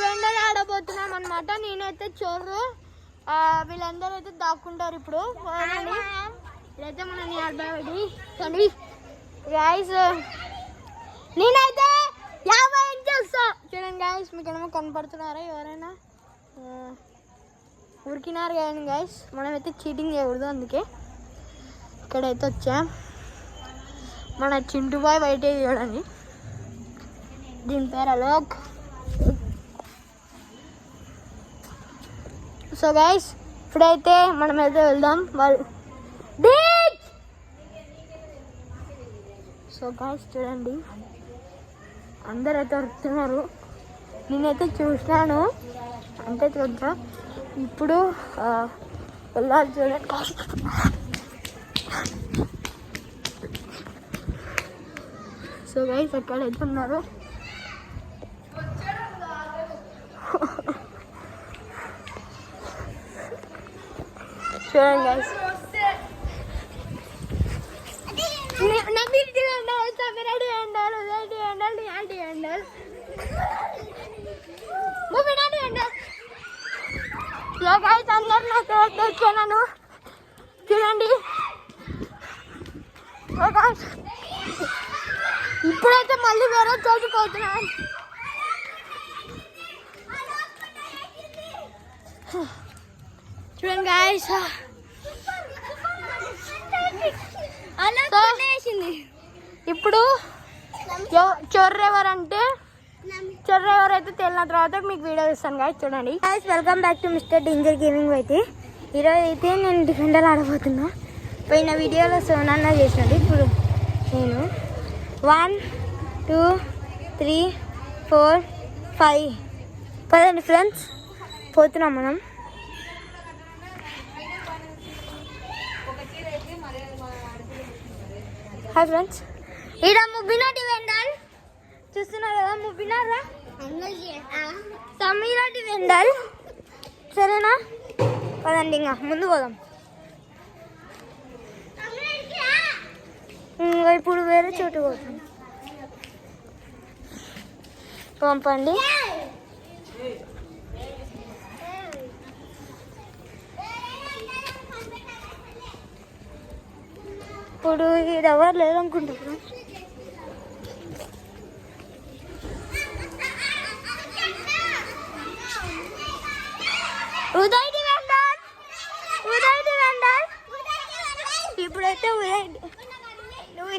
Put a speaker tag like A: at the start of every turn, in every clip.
A: డివెండర్ ఆడబోతున్నాం అనమాట. నేనైతే చోరు, వీళ్ళందరూ అయితే దాక్కుంటారు. ఇప్పుడు ఇదైతే మన నియర్ బై కానీ గైస్ నేనైతే 50 చేస్తా. చూడండి గైస్, మీకు ఏమో కనపడుతున్నారా ఎవరైనా? ఉరికినారు కానీ గైస్, మనమైతే చీటింగ్ చేయకూడదు. అందుకే ఇక్కడైతే వచ్చాం. మన చింటూ బాయ్ బయట చూడండి, దీని పేరు అలోక్. సో గైస్ ఇప్పుడైతే మనమైతే వెళ్దాం. సో గైస్ చూడండి, అందరు అయితే వస్తున్నారు. నేనైతే చూసినాను, అంటే చూద్దాం. ఇప్పుడు వెళ్ళాలి చూడండి. సో గైస్ ఎక్కడ అయితే ఉన్నారు. చూడండి గైస్, అందరు నాకు వచ్చాను చూడండి. ఇప్పుడైతే మళ్ళీ వేరే చోటుకు పోతున్నాను. చూడండి గాయ్స్, ఇప్పుడు చొర్రెవరంటే చొర్రెవరైతే తెలిసిన తర్వాత మీకు వీడియో ఇస్తాను గాయ్స్. చూడండి guys, welcome back to mister danger gaming. అయితే ఈరోజు అయితే నేను డిఫెండర్ ఆడబోతున్నా. పోయిన వీడియోలో సోనాన్న చేసినట్టు ఇప్పుడు నేను 1 2 3 4 5 పదండి ఫ్రెండ్స్, పోతున్నాం మనం. హాయ్ ఫ్రెండ్స్, ఈడ ముబ్బినా డివెండర్ చూస్తున్నారు కదా. ముబ్బినారా సమీరా డివెండర్, సరేనా? పదండి ఇంకా ముందు పోదాం. ఇప్పుడు వేరే చోటు పోతాం. పంపండి. ఇప్పుడు ఇది ఎవరు లేదనుకుంటున్నా. ఉదయ్ డివెండర్, ఉదయ్ డివెండర్. ఇప్పుడైతే ఉదయ్,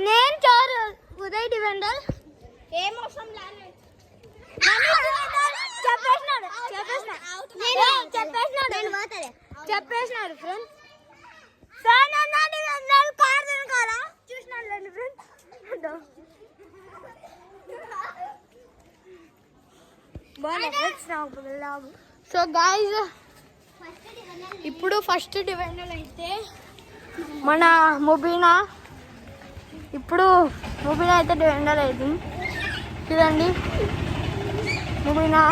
A: నేను చోరు ఉదయ్ డివెండర్. ఏం అవసరం లేదు, చెప్పేసినాడు ఫ్రెండ్స్. కార్ తినకాలా చూసినాడు ఫ్రెండ్స్. సో గాయ్స్, ఇప్పుడు ఫస్ట్ డివెండర్ అయితే మన ముబీనా. ఇప్పుడు ముబీనా అయితే డివెండర్ అయింది. చూడండి ముబీనా.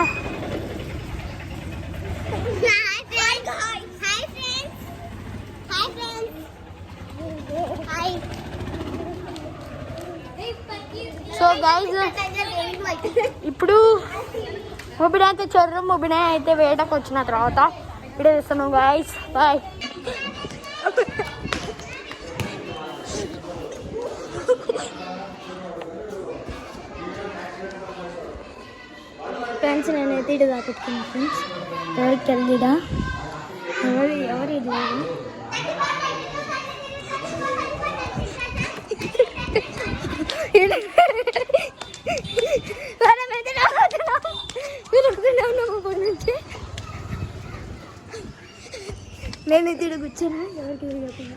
A: సో గైస్, ఇప్పుడు ముబినా అయితే చొర్రు, ముబినా అయితే వేటకు వచ్చిన తర్వాత వీడియో చేస్తున్నాం గైస్. బాయ్. ఫ్రెండ్స్, నేనైతే ఇటు దాపెట్టుకున్నాను ఫ్రెండ్స్. ఎవరికి వెళ్ళిడా ఎవరు ఇది నేను ఇది కూర్చున్నా. ఎవరికి వెళ్ళకుండా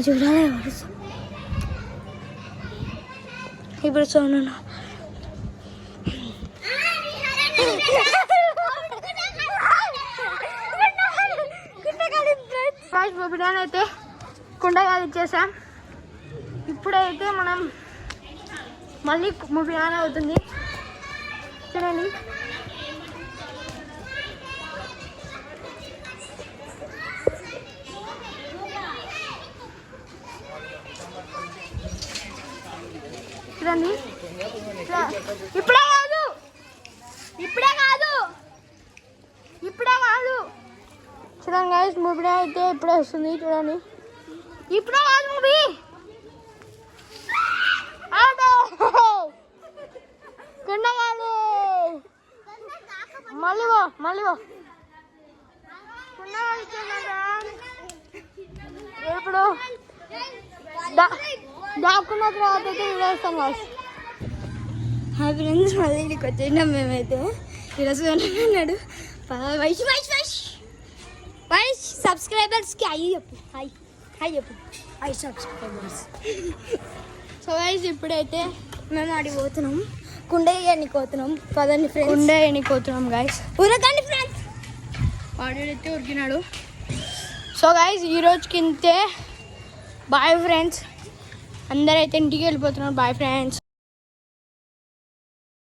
A: చూడాలి ఎవరు. ఇప్పుడు సోనా బిర్యానీ అయితే కుండగాలు ఇచ్చేసాం. ఇప్పుడైతే మనం మళ్ళీ బిర్యానీ అవుతుంది. చూడండి చూడండి, ఇప్పుడే కాదు ఇప్పుడే కాదు చూడండి గైస్ మూవీ అయితే ఇప్పుడే వస్తుంది చూడండి ఇప్పుడే కాదు మూవీ మళ్ళీ ఇప్పుడు దాక్కున్న తర్వాత అయితే విడేస్తాం కాదు హాయ్ ఫ్రెండ్స్ మళ్ళీ ఇంటికి వచ్చేసినాం మేమైతే ఈరోజు అన్నాడు వైష్ సబ్స్క్రైబర్స్కి అయ్యి చెప్పు హాయ్ చెప్పు హాయ్ సబ్స్క్రైబర్స్ సో వైష్ ఇప్పుడైతే మేము ఆడిపోతున్నాం కుండయ్యని పోతున్నాం పదండి ఫ్రెండ్స్ కుండయ్యని పోతున్నాం గైస్ ఉరకండి ఫ్రెండ్స్ వాడైతే ఉరికినాడు సో గైస్ ఈరోజుకి ఇంతే బాయ్ ఫ్రెండ్స్ అందరైతే ఇంటికి వెళ్ళిపోతున్నారు బాయ్ ఫ్రెండ్స్